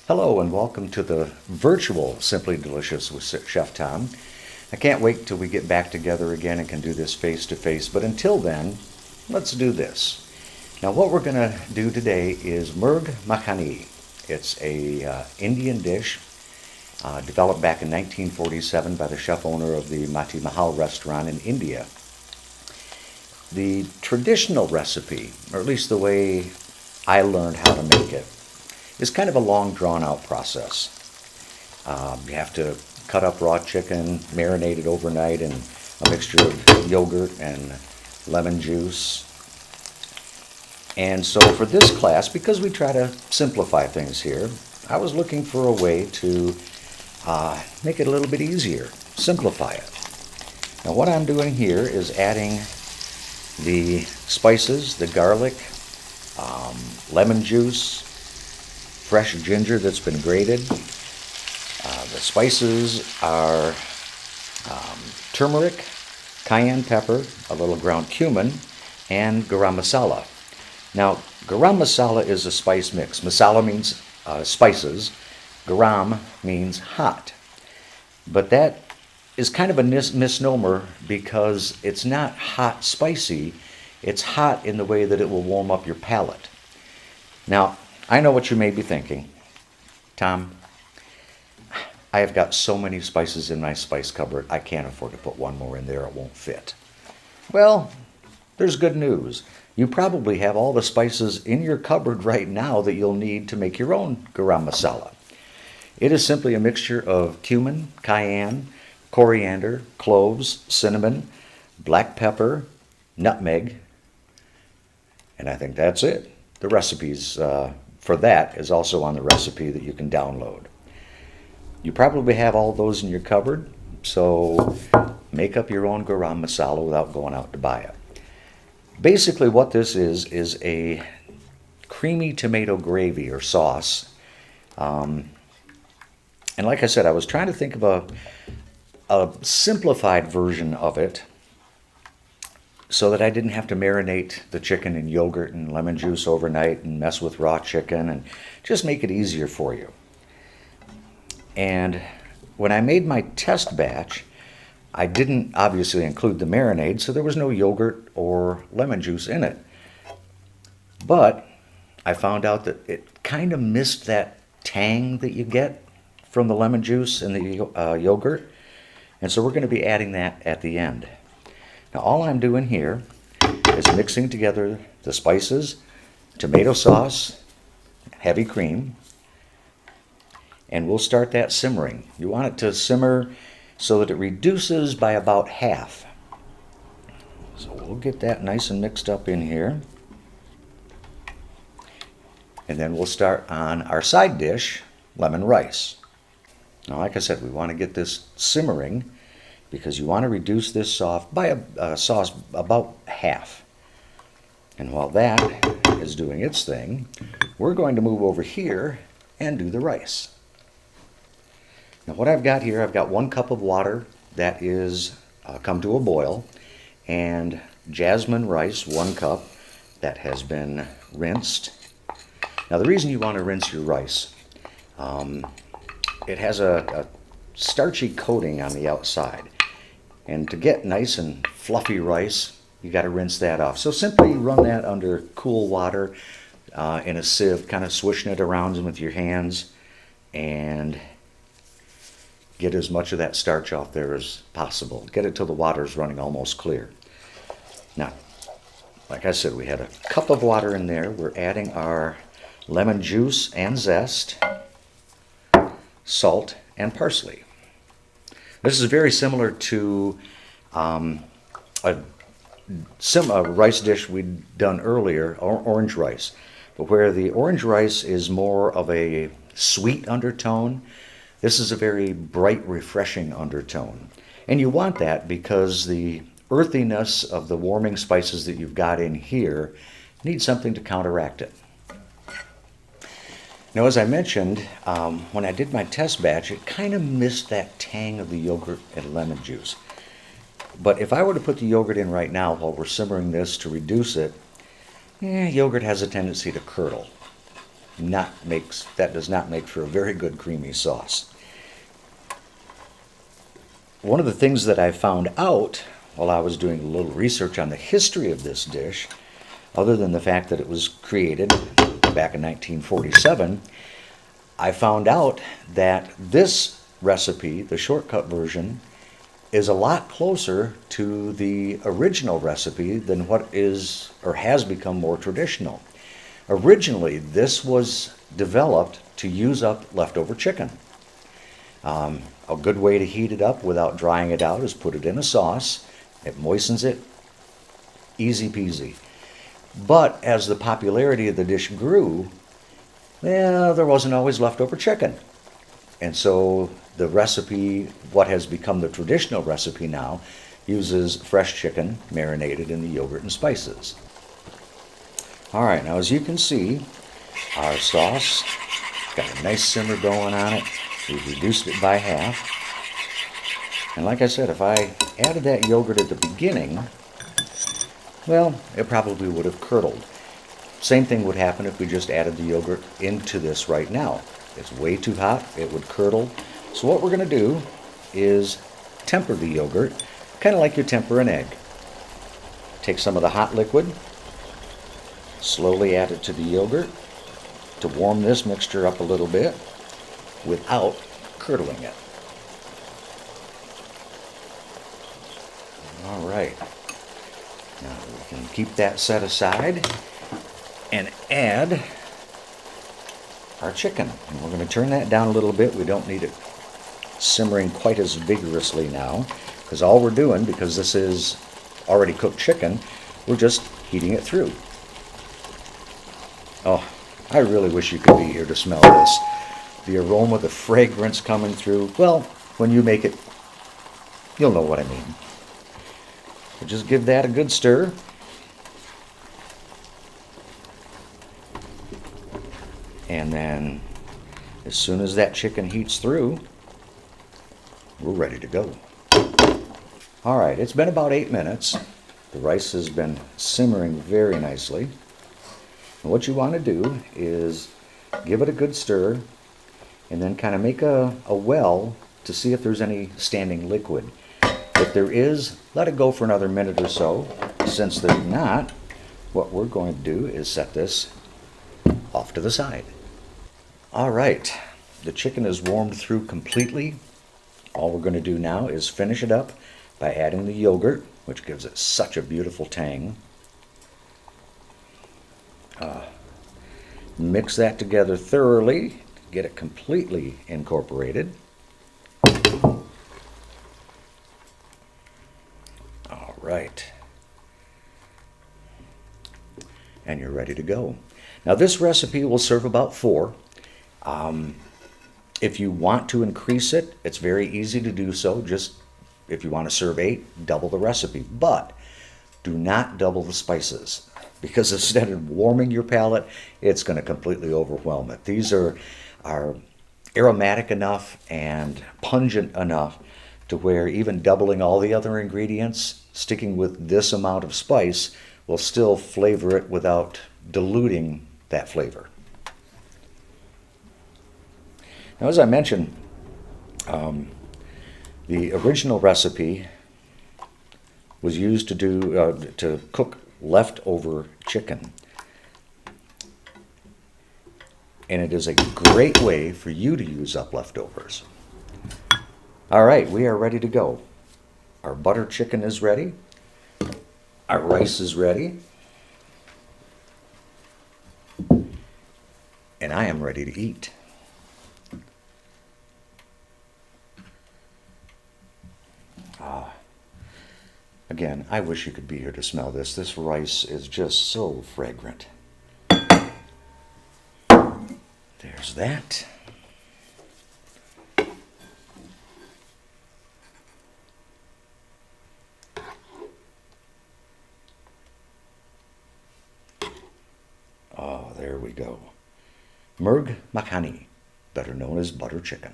Hello and welcome to the virtual Simply Delicious with Chef Tom. I can't wait till we get back together again and can do this face to face, but until then, let's do this. Now what we're going to do today is Murgh Makhani. It's a Indian dish developed back in 1947 by the chef owner of the Mati Mahal restaurant in India. The traditional recipe, or at least the way I learned how to make it, is kind of a long drawn-out process. You have to cut up raw chicken, marinate it overnight in a mixture of yogurt and lemon juice. And so for this class, because we try to simplify things here, I was looking for a way to make it a little bit easier, simplify it. Now what I'm doing here is adding the spices, the garlic, lemon juice, fresh ginger that's been grated. The spices are turmeric, cayenne pepper, a little ground cumin, and garam masala. Now, garam masala is a spice mix. Masala means spices. Garam means hot. But that is kind of a misnomer because it's not hot spicy. It's hot in the way that it will warm up your palate. Now, I know what you may be thinking. Tom, I have got so many spices in my spice cupboard, I can't afford to put one more in there, it won't fit. Well, there's good news. You probably have all the spices in your cupboard right now that you'll need to make your own garam masala. It is simply a mixture of cumin, cayenne, coriander, cloves, cinnamon, black pepper, nutmeg, and I think that's it. The recipes for that is also on the recipe that you can download. You probably have all those in your cupboard, so make up your own garam masala without going out to buy it. Basically what this is a creamy tomato gravy or sauce. And like I said, I was trying to think of a simplified version of it so that I didn't have to marinate the chicken in yogurt and lemon juice overnight and mess with raw chicken and just make it easier for you. And when I made my test batch, I didn't obviously include the marinade, so there was no yogurt or lemon juice in it. But I found out that it kind of missed that tang that you get from the lemon juice and the yogurt, and so we're going to be adding that at the end. Now all I'm doing here is mixing together the spices, tomato sauce, heavy cream, and we'll start that simmering. You want it to simmer so that it reduces by about half. So we'll get that nice and mixed up in here. And then we'll start on our side dish, lemon rice. Now like I said, we want to get this simmering because you want to reduce this sauce by about half. And while that is doing its thing, we're going to move over here and do the rice. Now what I've got here, I've got 1 cup of water that is come to a boil, and jasmine rice, 1 cup, that has been rinsed. Now the reason you want to rinse your rice, it has a starchy coating on the outside. And to get nice and fluffy rice, you got to rinse that off. So simply run that under cool water in a sieve, kind of swishing it around with your hands, and get as much of that starch off there as possible. Get it till the water's running almost clear. Now, like I said, we had a cup of water in there. We're adding our lemon juice and zest, salt, and parsley. This is very similar to a rice dish we'd done earlier, orange rice. But where the orange rice is more of a sweet undertone, this is a very bright, refreshing undertone. And you want that because the earthiness of the warming spices that you've got in here needs something to counteract it. Now, as I mentioned, when I did my test batch, it kind of missed that tang of the yogurt and lemon juice. But if I were to put the yogurt in right now while we're simmering this to reduce it, yogurt has a tendency to curdle. that does not make for a very good creamy sauce. One of the things that I found out while I was doing a little research on the history of this dish, other than the fact that it was created back in 1947, I found out that this recipe, the shortcut version, is a lot closer to the original recipe than what is or has become more traditional. Originally, this was developed to use up leftover chicken. A good way to heat it up without drying it out is put it in a sauce. It moistens it, easy peasy. But as the popularity of the dish grew, there wasn't always leftover chicken. And so the recipe, what has become the traditional recipe now, uses fresh chicken marinated in the yogurt and spices. All right, now as you can see, our sauce got a nice simmer going on it. We've reduced it by half. And like I said, if I added that yogurt at the beginning, well, it probably would have curdled. Same thing would happen if we just added the yogurt into this right now. It's way too hot, it would curdle. So what we're going to do is temper the yogurt, kind of like you temper an egg. Take some of the hot liquid, slowly add it to the yogurt to warm this mixture up a little bit without curdling it. All right, now we can keep that set aside and add our chicken. And we're going to turn that down a little bit. We don't need it simmering quite as vigorously now, because all we're doing, because this is already cooked chicken, we're just heating it through. Oh, I really wish you could be here to smell this. The aroma, the fragrance coming through. Well, when you make it, you'll know what I mean. So just give that a good stir. And then as soon as that chicken heats through, we're ready to go. All right, it's been about 8 minutes. The rice has been simmering very nicely. And what you want to do is give it a good stir and then kind of make a well to see if there's any standing liquid. If there is, let it go for another minute or so. Since there's not, what we're going to do is set this off to the side. All right, the chicken is warmed through completely. All we're going to do now is finish it up by adding the yogurt, which gives it such a beautiful tang. Mix that together thoroughly, get it completely incorporated. All right. And you're ready to go. Now this recipe will serve about 4. If you want to increase it, it's very easy to do so. Just if you want to serve 8, double the recipe. But do not double the spices, because instead of warming your palate, it's going to completely overwhelm it. These are aromatic enough and pungent enough to where even doubling all the other ingredients, sticking with this amount of spice, will still flavor it without diluting that flavor. Now, as I mentioned, the original recipe was used to cook leftover chicken. And it is a great way for you to use up leftovers. All right, we are ready to go. Our butter chicken is ready. Our rice is ready. And I am ready to eat. Again, I wish you could be here to smell this. This rice is just so fragrant. There's that. Oh, there we go. Murgh Makhani, better known as butter chicken.